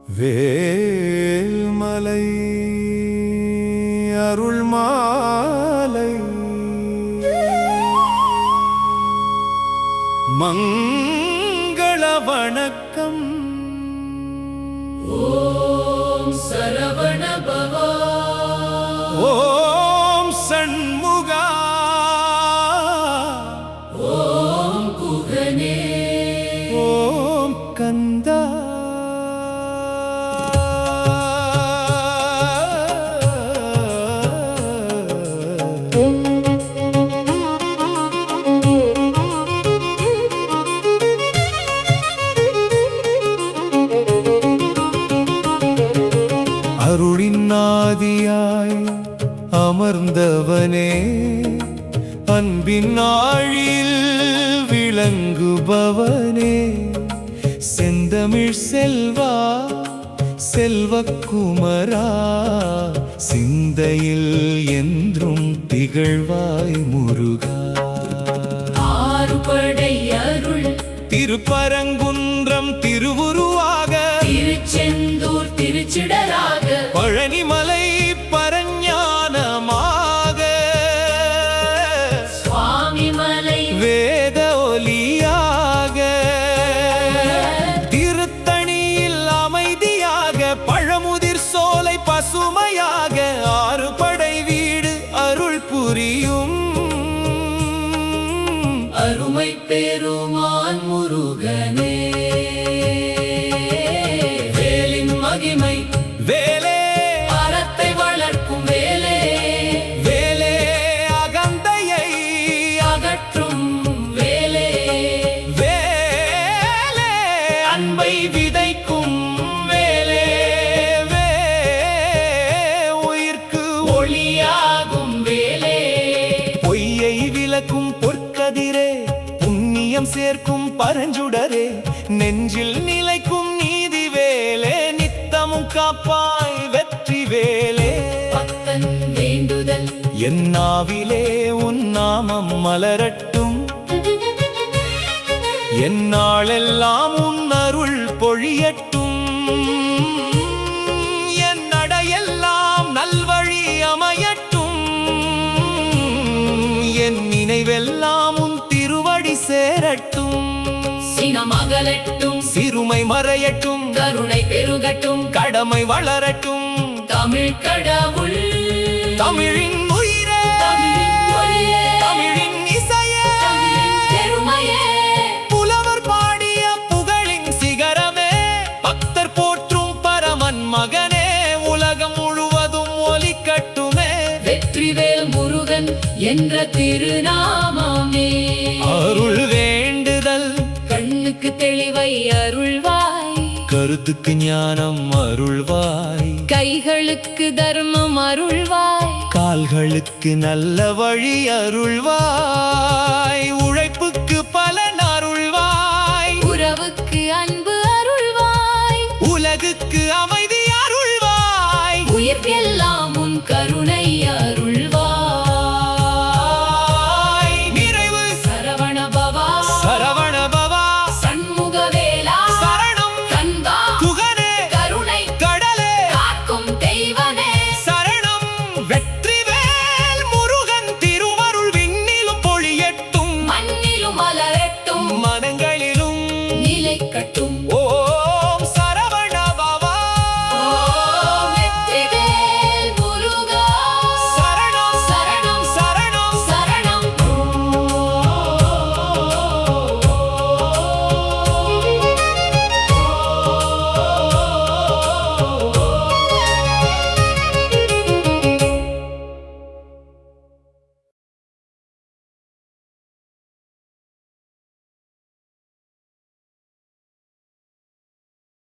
வேல்மலை அருள்மாலை மங்கள வணக்கம். ஓம் சரவண பவா, ஓம் சண்முகா, ஓம் குகனே, ஓம் கந்தா. அருளின் ஆதியாய் அமர்ந்தவனே, அன்பின் ஆழியில் விளங்குபவனே, செந்தமிழ் செல்வா செல்வக்குமரா, சிந்தையில் என்றும் திகழ்வாய் முருகா. ஆறுபடை அருள் திருப்பரங்குன்றம் திருவுருவாக, திருச்செந்தூர் திருச்சிடராக, பழனிமலை பரஞானமாக, சுவாமிமலை வேத ஒலியாக, திருத்தணியில் அமைதியாக, பழமுதிர் சோலை பசுமையாக, ஆறுபடை வீடு அருள் புரியும் அருமை பெருமான் முருகனே. வேலின் மகிமை வேலே, அறத்தை வளர்க்கும் வேலே, வேலே அகந்தையை அகற்றும் வேலே, வேலே அன்பை விதைக்கும் வேலே, உயிர்க்கு ஒளியாகும் வேலே, பொய்யை விளக்கும் பொற்கதிரே, புண்ணியம் சேர்க்கும் பரஞ்சுடரே, நெஞ்சில் நிலைக்கும் நீதி வேலே, நித்தமும் காப்பாய் வெற்றி வேலே. பக்தன் வேண்டுதல் என் நாவிலே உன் நாமம் மலரட்டும், என் நாளெல்லாம் உன் அருள் பொழியட்டும், என் நடையெல்லாம் நல்வழி அமையட்டும், என் நினைவெல்லாம் உன் திருவடி சேரட்டும், சினம் அகலட்டும், சிறுமை மறையட்டும், கருணை பெருகட்டும், கடமை வளரட்டும். தமிழ் கடவுள், தமிழின் உயிரே, தமிழின் ஒளியே, தமிழின் இசையே, தமிழின் பெருமையே, புலவர் பாடிய புகழின் சிகரமே, பக்தர் போற்றும் பரமன் மகனே, உலகம் முழுவதும் ஒலிக்கட்டுமே. வெற்றிவேல் முருகன் என்ற திருநாமமே. அருள் வேண்டுதல் கண்ணுக்கு தெளிவை அருள்வாய், கருத்துக்கு ஞானம் அருள்வாய், கைகளுக்கு தர்மம் அருள்வாய், கால்களுக்கு நல்ல வழி அருள்வாய், உழைப்புக்கு பலன் அருள்வாய், உறவுக்கு அன்பு அருள்வாய், உலகுக்கு அமைதி அருள்வாய், உயிர்ப்பெல்லாம்